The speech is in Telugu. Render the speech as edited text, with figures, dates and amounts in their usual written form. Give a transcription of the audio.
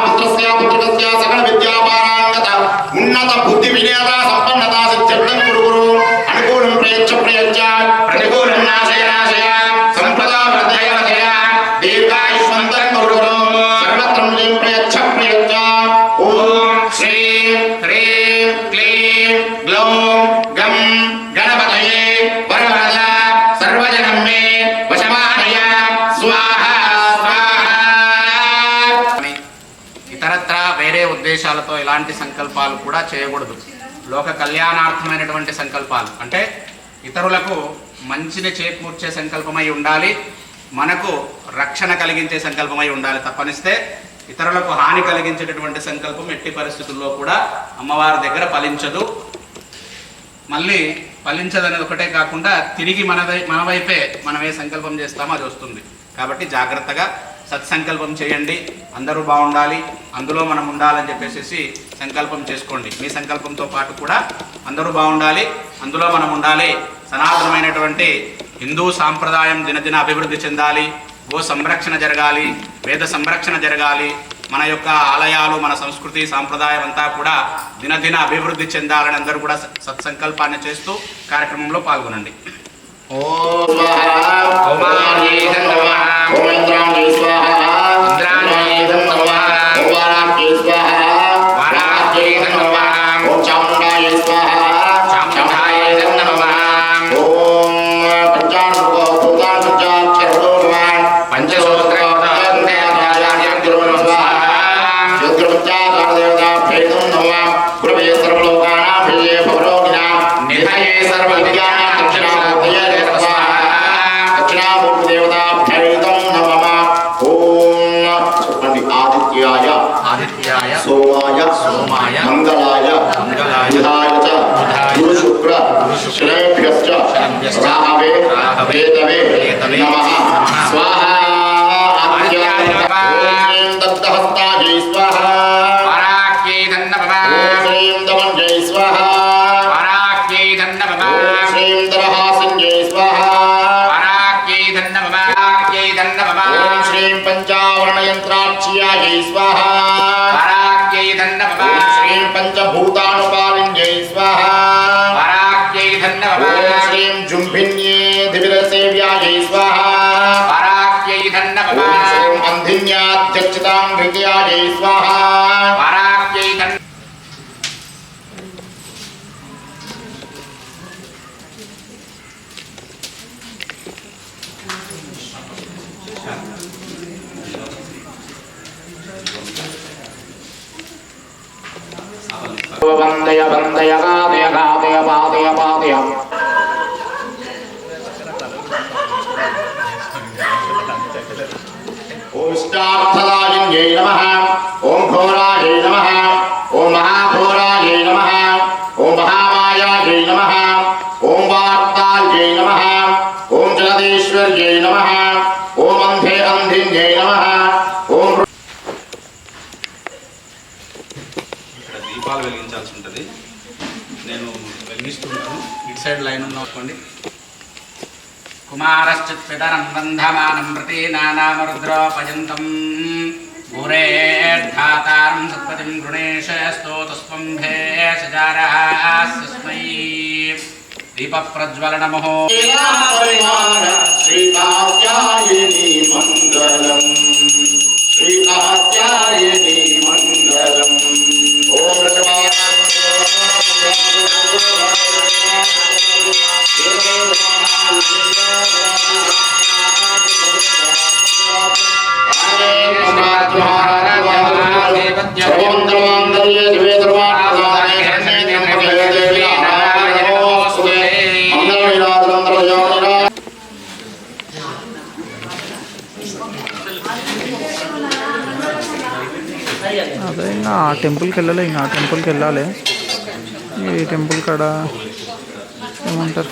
పుత్రస్య పుత్రస్య సకల విద్యాపారాంగత ఉన్నత బుద్ధి వినయత సంపన్నత సిద్ధ్యర్థం గురు అనుకూలం ప్రయచ్చ ప్రయచ్చ ప్రతికూలం నాశయ నాశయ సంపద వర్ధయ వర్ధయ దీర్ఘాయుష్మంతం గురు సర్వత్రం ప్రయచ్చ ప్రయచ్చ. ఓం శ్రీం హ్రీం క్లీం గ్లౌం గం గణపతయే వరవరద సర్వజనం మే వశమానయ స్వాహ. ఇతరత్ర వేరే ఉద్దేశాలతో ఇలాంటి సంకల్పాలు కూడా చేయకూడదు. లోక కళ్యాణార్థమైనటువంటి సంకల్పాలు అంటే ఇతరులకు మంచిని చేకూర్చే సంకల్పమై ఉండాలి, మనకు రక్షణ కలిగించే సంకల్పమై ఉండాలి. తప్పనిస్తే ఇతరులకు హాని కలిగించేటటువంటి సంకల్పం ఎట్టి పరిస్థితుల్లో కూడా అమ్మవారి దగ్గర ఫలించదు. మళ్ళీ ఫలించదనేది ఒకటే కాకుండా తిరిగి మన వైపే మనం ఏ సంకల్పం చేస్తామో అది వస్తుంది. కాబట్టి జాగ్రత్తగా సత్సంకల్పం చేయండి. అందరూ బాగుండాలి, అందులో మనం ఉండాలని చెప్పేసి సంకల్పం చేసుకోండి. మీ సంకల్పంతో పాటు కూడా అందరూ బాగుండాలి, అందులో మనం ఉండాలి. సనాతనమైనటువంటి హిందూ సాంప్రదాయం దినదిన అభివృద్ధి చెందాలి, గో సంరక్షణ జరగాలి, వేద సంరక్షణ జరగాలి, మన యొక్క ఆలయాలు మన సంస్కృతి సాంప్రదాయం అంతా కూడా దినదిన అభివృద్ధి చెందాలని అందరూ కూడా సత్సంకల్పాన్ని చేస్తూ కార్యక్రమంలో పాల్గొనండి. ఓం सोमाय मंगलाय बुधाय च गुरु शुक्र शनेभ्यश्च राहवे केतवे नमः स्वाहा. ओम दत्तहस्तायै स्वाहा वराक्यै धन्नमः. ओम श्रीं दमन्यै स्वाहा वराक्यै धन्नमः. ओम श्रीं दरहासिन्यै स्वाहा वराक्यै धन्नमः वराक्यै धन्नमः. ओम श्रीं पंचावरणयन्त्राक्ष्यायै स्वाहा श्रीं पंचभूतानुपालिन्यै स्वाहा वराक्यै धन्नमः. श्रीं जुम्भिन्ये दिव्यसेव्यायै स्वाहा वराक्यै धन्नमः. श्रीं अन्धिन्याध्यक्षतां हृदयायै स्वाहा वराक्यै धन्नमः. वंदय वंदय गादय गादय पादय पादय. ओम इष्टार्थदायिन्यै नमः. ओम घोरायै नमः. ओम महाघोरायै नमः. ओम महामायायै नमः. ओम वार्तायै नमः. ओम जगदीश्वर्यै नमः. ओम अंधे अंधिन्यै नमः. ओम దీపాలు వెలిగించాల్సి ఉంటుంది. నేను వెలిగిస్తున్నాను. ఇటు సైడ్ లైన్ ఉన్నోకోండి. కుమారశ్చిత్ పితరం బంధమానం ప్రతి నానామరుద్రోపజంతం గురేర్ధాతారం సత్పతిం గృణేశ స్తోతస్వంభే సజారస్మై దీప ప్రజ్వలన మహో శ్రీకాత్యాయని మంగళం శ్రీకాత్యాయని మంగళం. ఓం అదే ఇంకా ఆ టెంపుల్కి వెళ్ళాలి, ఇంకా ఆ టెంపుల్కి వెళ్ళాలి. ఈ టెంపుల్ కాడ ఏమంటారు